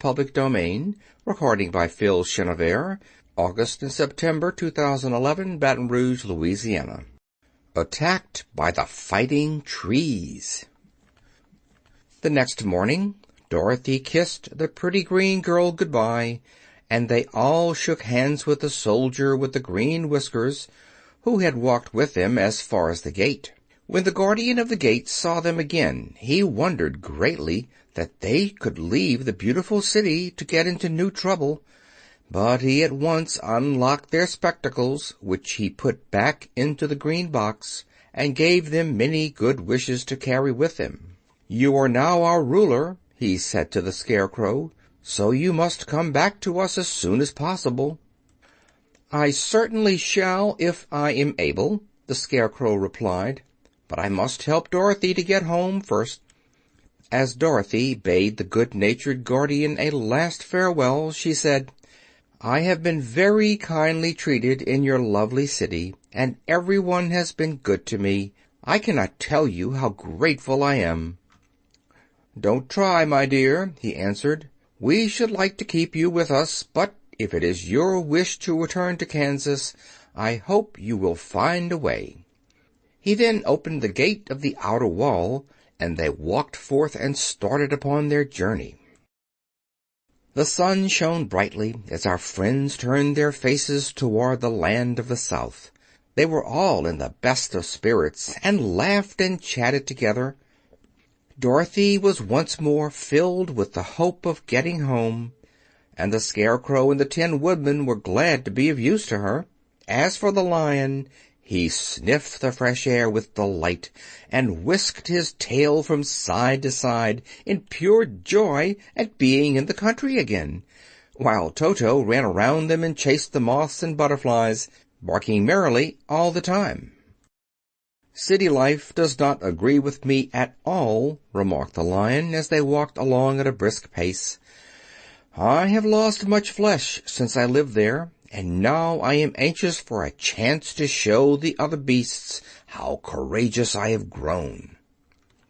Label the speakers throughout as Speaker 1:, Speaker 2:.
Speaker 1: public domain. Recording by Phil Chenevert. August and September 2011, Baton Rouge, Louisiana. Attacked by the Fighting Trees. The next morning, Dorothy kissed the pretty green girl goodbye, and they all shook hands with the soldier with the green whiskers, who had walked with them as far as the gate. When the guardian of the gate saw them again, he wondered greatly that they could leave the beautiful city to get into new trouble, but he at once unlocked their spectacles, which he put back into the green box, and gave them many good wishes to carry with them. "You are now our ruler," he said to the Scarecrow, "so you must come back to us as soon as possible." "I certainly shall if I am able," the Scarecrow replied, "but I must help Dorothy to get home first." As Dorothy bade the good-natured guardian a last farewell, she said, "I have been very kindly treated in your lovely city, and everyone has been good to me. I cannot tell you how grateful I am." "Don't try, my dear," he answered. "We should like to keep you with us, but if it is your wish to return to Kansas, I hope you will find a way." He then opened the gate of the outer wall, and they walked forth and started upon their journey. The sun shone brightly as our friends turned their faces toward the land of the South. They were all in the best of spirits, and laughed and chatted together. Dorothy was once more filled with the hope of getting home, and the Scarecrow and the Tin Woodman were glad to be of use to her. As for the Lion, he sniffed the fresh air with delight, and whisked his tail from side to side in pure joy at being in the country again, while Toto ran around them and chased the moths and butterflies, barking merrily all the time. "City life does not agree with me at all," remarked the Lion, as they walked along at a brisk pace. "I have lost much flesh since I lived there, and now I am anxious for a chance to show the other beasts how courageous I have grown."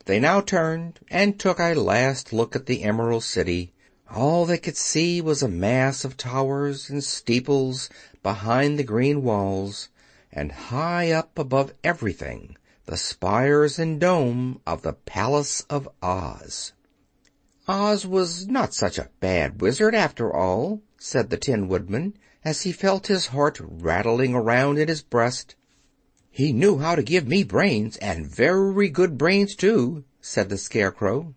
Speaker 1: They now turned and took a last look at the Emerald City. All they could see was a mass of towers and steeples behind the green walls, and high up above everything the spires and dome of the Palace of Oz. "Oz was not such a bad wizard, after all," said the Tin Woodman, as he felt his heart rattling around in his breast. "He knew how to give me brains, and very good brains, too," said the Scarecrow.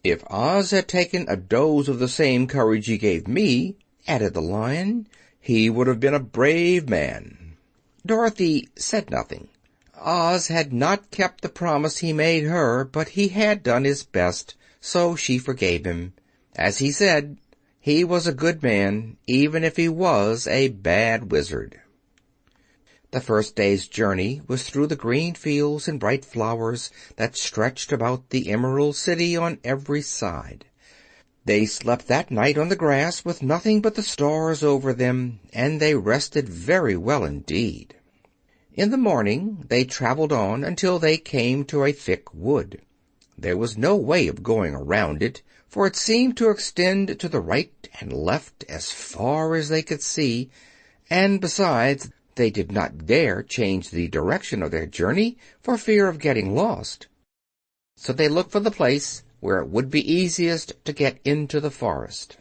Speaker 1: "If Oz had taken a dose of the same courage he gave me," added the Lion, "he would have been a brave man." Dorothy said nothing. Oz had not kept the promise he made her, but he had done his best, so she forgave him. As he said, he was a good man, even if he was a bad wizard. The first day's journey was through the green fields and bright flowers that stretched about the Emerald City on every side. They slept that night on the grass with nothing but the stars over them, and they rested very well indeed. In the morning they traveled on until they came to a thick wood. There was no way of going around it, for it seemed to extend to the right and left as far as they could see, and besides, they did not dare change the direction of their journey for fear of getting lost. So they looked for the place where it would be easiest to get into the forest.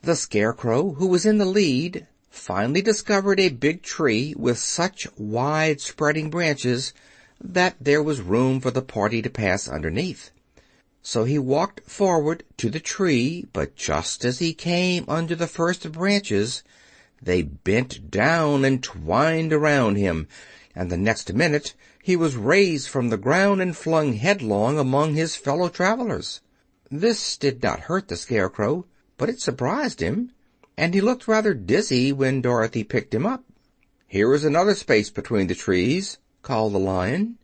Speaker 1: The Scarecrow, who was in the lead, finally discovered a big tree with such wide-spreading branches that there was room for the party to pass underneath. So he walked forward to the tree, but just as he came under the first branches, they bent down and twined around him, and the next minute he was raised from the ground and flung headlong among his fellow travelers. This did not hurt the Scarecrow, but it surprised him, and he looked rather dizzy when Dorothy picked him up. "Here is another space between the trees," called the Lion.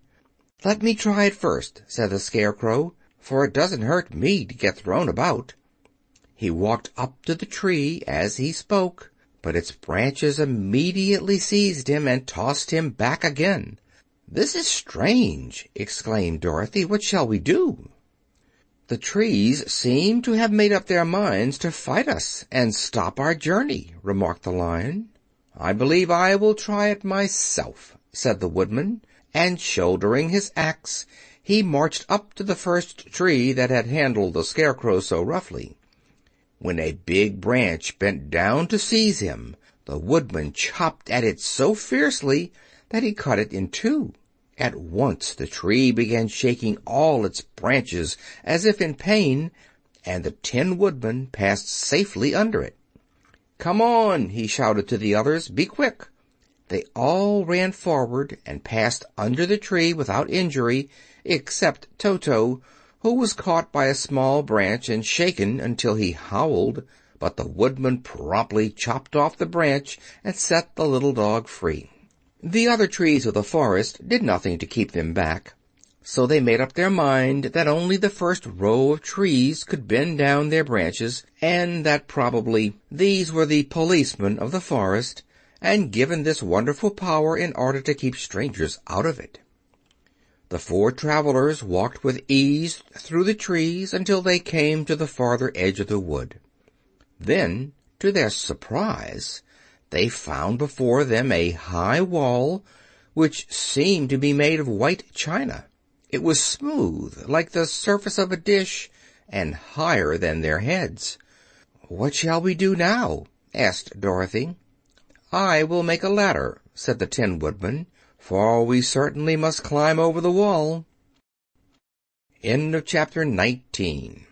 Speaker 1: "Let me try it first," said the Scarecrow, "for it doesn't hurt me to get thrown about." He walked up to the tree as he spoke, but its branches immediately seized him and tossed him back again. "This is strange!" exclaimed Dorothy. "What shall we do?" "The trees seem to have made up their minds to fight us and stop our journey," remarked the Lion. "I believe I will try it myself," said the Woodman, and shouldering his axe, he marched up to the first tree that had handled the Scarecrow so roughly. When a big branch bent down to seize him, the Woodman chopped at it so fiercely that he cut it in two. At once the tree began shaking all its branches as if in pain, and the Tin Woodman passed safely under it. "Come on!" he shouted to the others. "Be quick!" They all ran forward and passed under the tree without injury, except Toto, who was caught by a small branch and shaken until he howled. But the Woodman promptly chopped off the branch and set the little dog free. The other trees of the forest did nothing to keep them back, so they made up their mind that only the first row of trees could bend down their branches, and that probably these were the policemen of the forest, and given this wonderful power in order to keep strangers out of it. The four travelers walked with ease through the trees until they came to the farther edge of the wood. Then, to their surprise, they found before them a high wall which seemed to be made of white china. It was smooth, like the surface of a dish, and higher than their heads. "What shall we do now?" asked Dorothy. "I will make a ladder," said the Tin Woodman, "for we certainly must climb over the wall." End of chapter 19.